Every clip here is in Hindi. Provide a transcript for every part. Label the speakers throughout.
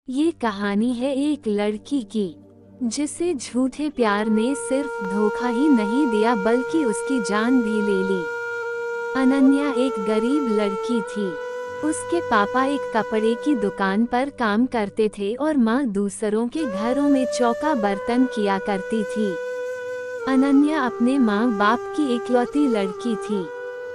Speaker 1: ये कहानी है एक लड़की की जिसे झूठे प्यार ने सिर्फ धोखा ही नहीं दिया बल्कि उसकी जान भी ले ली। अनन्या एक गरीब लड़की थी। उसके पापा एक कपड़े की दुकान पर काम करते थे और माँ दूसरों के घरों में चौका बर्तन किया करती थी। अनन्या अपने माँ बाप की इकलौती लड़की थी।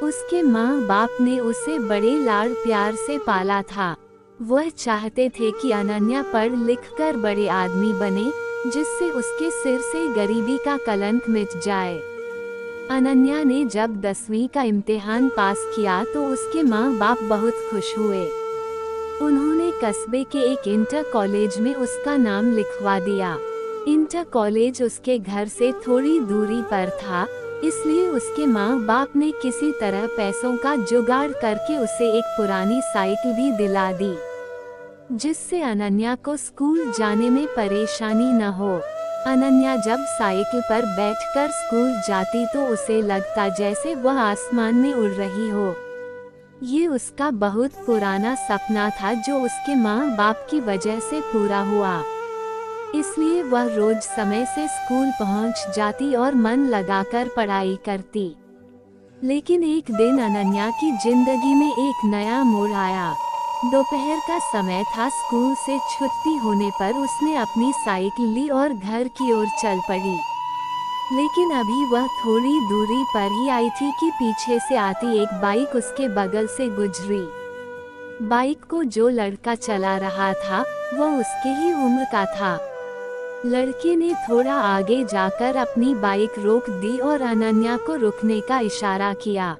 Speaker 1: उसके माँ बाप ने उसे बड़े लाड प्यार से पाला था। वह चाहते थे कि अनन्या पढ़ लिख कर बड़े आदमी बने, जिससे उसके सिर से गरीबी का कलंक मिट जाए। अनन्या ने जब 10वीं का इम्तिहान पास किया तो उसके माँ बाप बहुत खुश हुए। उन्होंने कस्बे के एक इंटर कॉलेज में उसका नाम लिखवा दिया। इंटर कॉलेज उसके घर से थोड़ी दूरी पर था, इसलिए उसके माँ बाप ने किसी तरह पैसों का जुगाड़ करके उसे एक पुरानी साइकिल भी दिला दी, जिससे अनन्या को स्कूल जाने में परेशानी न हो। अनन्या जब साइकिल पर बैठकर स्कूल जाती तो उसे लगता जैसे वह आसमान में उड़ रही हो। ये उसका बहुत पुराना सपना था जो उसके माँ बाप की वजह से पूरा हुआ। इसलिए वह रोज समय से स्कूल पहुंच जाती और मन लगाकर पढ़ाई करती। लेकिन एक दिन अनन्या की जिंदगी में एक नया मोड़ आया। दोपहर का समय था। स्कूल से छुट्टी होने पर उसने अपनी साइकिल ली और घर की ओर चल पड़ी। लेकिन अभी वह थोड़ी दूरी पर ही आई थी कि पीछे से आती एक बाइक उसके बगल से गुजरी। बाइक को जो लड़का चला रहा था वह उसके ही उम्र का था। लड़के ने थोड़ा आगे जाकर अपनी बाइक रोक दी और अनन्या को रुकने का इशारा किया।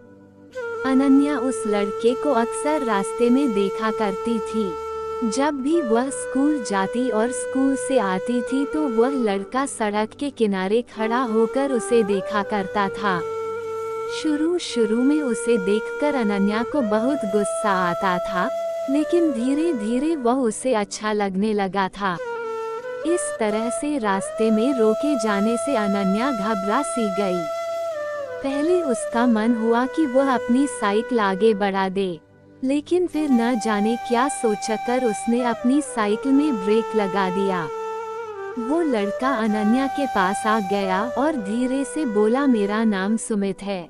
Speaker 1: अनन्या उस लड़के को अक्सर रास्ते में देखा करती थी। जब भी वह स्कूल जाती और स्कूल से आती थी तो वह लड़का सड़क के किनारे खड़ा होकर उसे देखा करता था। शुरू में उसे देखकर अनन्या को बहुत गुस्सा आता था, लेकिन धीरे धीरे वह उसे अच्छा लगने लगा था। इस तरह से रास्ते में रोके जाने से अनन्या घबरा सी गई। पहले उसका मन हुआ कि वह अपनी साइकिल आगे बढ़ा दे, लेकिन फिर न जाने क्या सोचकर उसने अपनी साइकिल में ब्रेक लगा दिया। वो लड़का अनन्या के पास आ गया और धीरे से बोला, मेरा नाम सुमित है।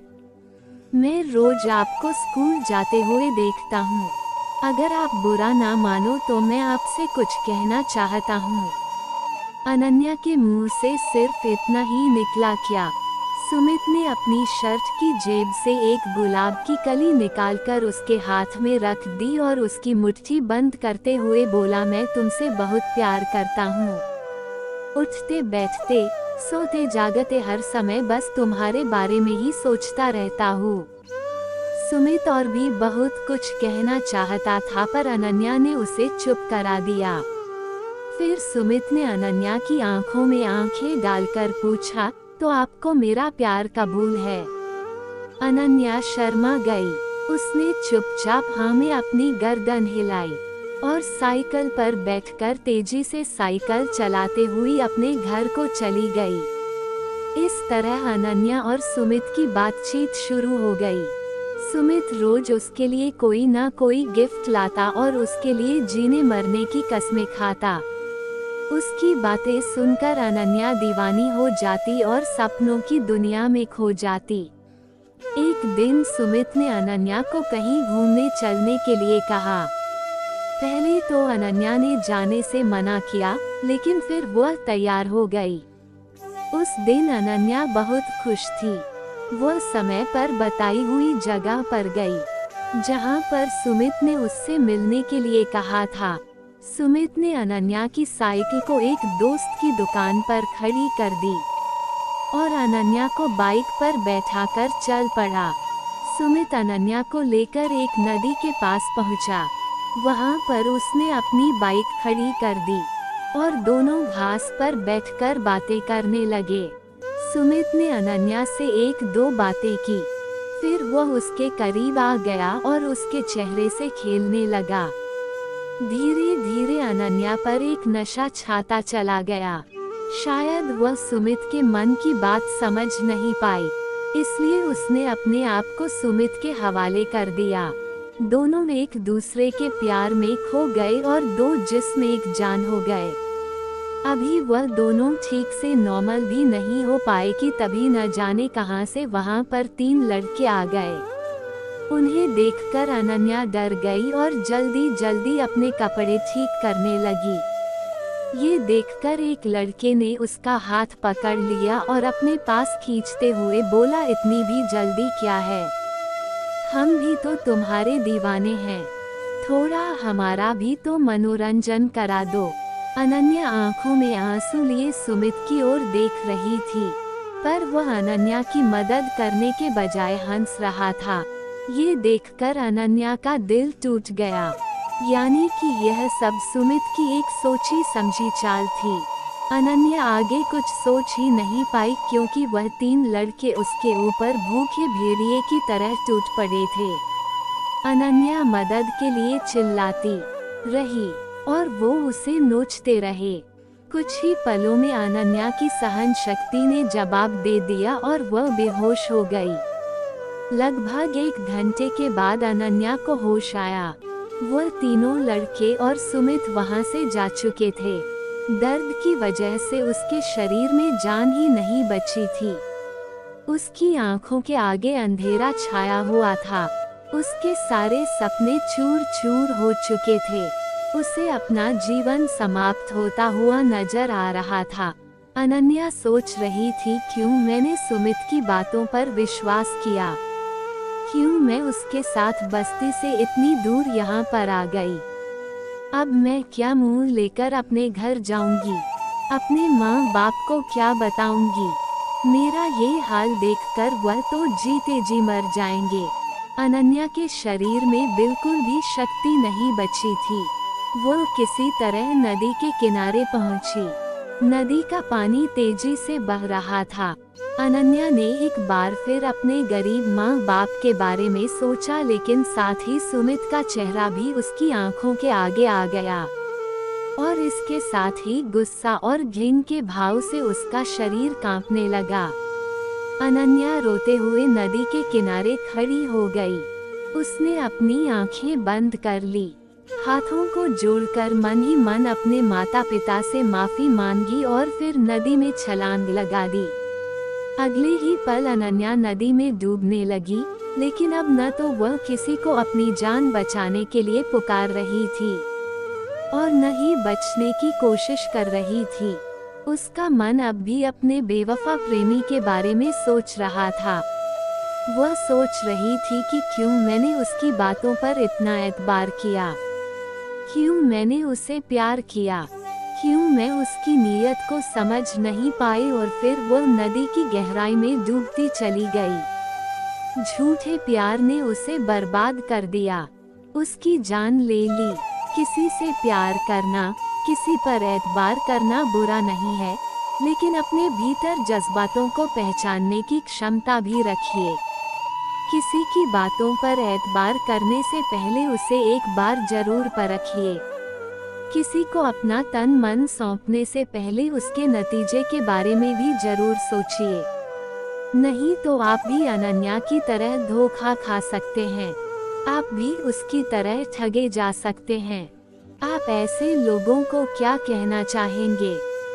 Speaker 1: मैं रोज आपको स्कूल जाते हुए देखता हूँ। अगर आप बुरा ना मानो तो मैं आपसे कुछ कहना चाहता हूँ। अनन्या के मुंह से सिर्फ इतना ही निकला, क्या? सुमित ने अपनी शर्ट की जेब से एक गुलाब की कली निकालकर उसके हाथ में रख दी और उसकी मुट्ठी बंद करते हुए बोला, मैं तुमसे बहुत प्यार करता हूँ। उठते बैठते सोते जागते हर समय बस तुम्हारे बारे में ही सोचता रहता हूँ। सुमित और भी बहुत कुछ कहना चाहता था पर अनन्या ने उसे चुप करा दिया। फिर सुमित ने अनन्या की आंखों में आंखें डालकर पूछा, तो आपको मेरा प्यार कबूल है? अनन्या शर्मा गई। उसने चुपचाप हाँ में अपनी गर्दन हिलाई और साइकिल पर बैठकर तेजी से साइकिल चलाते हुए अपने घर को चली गई। इस तरह अनन्या और सुमित की बातचीत शुरू हो गई। सुमित रोज उसके लिए कोई ना कोई गिफ्ट लाता और उसके लिए जीने मरने की कस्में खाता। उसकी बातें सुनकर अनन्या दीवानी हो जाती और सपनों की दुनिया में खो जाती। एक दिन सुमित ने अनन्या को कहीं घूमने चलने के लिए कहा। पहले तो अनन्या ने जाने से मना किया, लेकिन फिर वह तैयार हो गई। उस दिन अनन्या बहुत खुश थी। वह समय पर बताई हुई जगह पर गई, जहां पर सुमित ने उससे मिलने के लिए कहा था। सुमित ने अनन्या की साइकिल को एक दोस्त की दुकान पर खड़ी कर दी और अनन्या को बाइक पर बैठाकर चल पड़ा। सुमित अनन्या को लेकर एक नदी के पास पहुंचा। वहां पर उसने अपनी बाइक खड़ी कर दी और दोनों घास पर बैठकर बातें करने लगे। सुमित ने अनन्या से एक दो बातें की, फिर वह उसके करीब आ गया और उसके चेहरे से खेलने लगा। धीरे धीरे अनन्या पर एक नशा छाता चला गया। शायद वह सुमित के मन की बात समझ नहीं पाई, इसलिए उसने अपने आप को सुमित के हवाले कर दिया। दोनों एक दूसरे के प्यार में खो गए और दो जिस्म एक जान हो गए। अभी वह दोनों ठीक से नॉर्मल भी नहीं हो पाए कि तभी न जाने कहां से वहां पर 3 लड़के आ गए। उन्हें देखकर अनन्या डर गई और जल्दी जल्दी अपने कपड़े ठीक करने लगी। ये देखकर एक लड़के ने उसका हाथ पकड़ लिया और अपने पास खींचते हुए बोला, इतनी भी जल्दी क्या है? हम भी तो तुम्हारे दीवाने हैं, थोड़ा हमारा भी तो मनोरंजन करा दो। अनन्या आंखों में आंसू लिए सुमित की ओर देख रही थी, पर वह अनन्या की मदद करने के बजाय हंस रहा था। ये देखकर अनन्या का दिल टूट गया, यानी कि यह सब सुमित की एक सोची समझी चाल थी। अनन्या आगे कुछ सोच ही नहीं पाई, क्योंकि वह 3 लड़के उसके ऊपर भूखे भेड़िए की तरह टूट पड़े थे। अनन्या मदद के लिए चिल्लाती रही और वो उसे नोचते रहे। कुछ ही पलों में अनन्या की सहन शक्ति ने जवाब दे दिया और वह बेहोश हो गई। लगभग 1 घंटे के बाद अनन्या को होश आया। वह तीनों लड़के और सुमित वहां से जा चुके थे। दर्द की वजह से उसके शरीर में जान ही नहीं बची थी। उसकी आंखों के आगे अंधेरा छाया हुआ था। उसके सारे सपने चूर चूर हो चुके थे। उसे अपना जीवन समाप्त होता हुआ नजर आ रहा था। अनन्या सोच रही थी, क्यों मैंने सुमित की बातों पर विश्वास किया? क्यों मैं उसके साथ बस्ती से इतनी दूर यहाँ पर आ गई? अब मैं क्या मुंह लेकर अपने घर जाऊंगी? अपने माँ बाप को क्या बताऊंगी? मेरा ये हाल देखकर वह तो जीते जी मर जाएंगे। अनन्या के शरीर में बिल्कुल भी शक्ति नहीं बची थी। वह किसी तरह नदी के किनारे पहुंची। नदी का पानी तेजी से बह रहा था। अनन्या ने एक बार फिर अपने गरीब माँ बाप के बारे में सोचा, लेकिन साथ ही सुमित का चेहरा भी उसकी आंखों के आगे आ गया और इसके साथ ही गुस्सा और घिन के भाव से उसका शरीर कांपने लगा। अनन्या रोते हुए नदी के किनारे खड़ी हो गई। उसने अपनी आंखें बंद कर ली, हाथों को जोड़कर मन ही मन अपने माता पिता से माफी मांगी और फिर नदी में छलांग लगा दी। अगले ही पल अनन्या नदी में डूबने लगी, लेकिन अब न तो वह किसी को अपनी जान बचाने के लिए पुकार रही थी और न ही बचने की कोशिश कर रही थी। उसका मन अब भी अपने बेवफा प्रेमी के बारे में सोच रहा था। वह सोच रही थी कि क्यों मैंने उसकी बातों पर इतना एतबार किया, क्यों मैंने उसे प्यार किया, क्यों मैं उसकी नीयत को समझ नहीं पाई और फिर वह नदी की गहराई में डूबती चली गई। झूठे प्यार ने उसे बर्बाद कर दिया, उसकी जान ले ली। किसी से प्यार करना, किसी पर एतबार करना बुरा नहीं है, लेकिन अपने भीतर जज्बातों को पहचानने की क्षमता भी रखिए। किसी की बातों पर एतबार करने से पहले उसे एक बार जरूर परखिए। किसी को अपना तन मन सौंपने से पहले उसके नतीजे के बारे में भी जरूर सोचिए, नहीं तो आप भी अनन्या की तरह धोखा खा सकते हैं। आप भी उसकी तरह ठगे जा सकते हैं। आप ऐसे लोगों को क्या कहना चाहेंगे?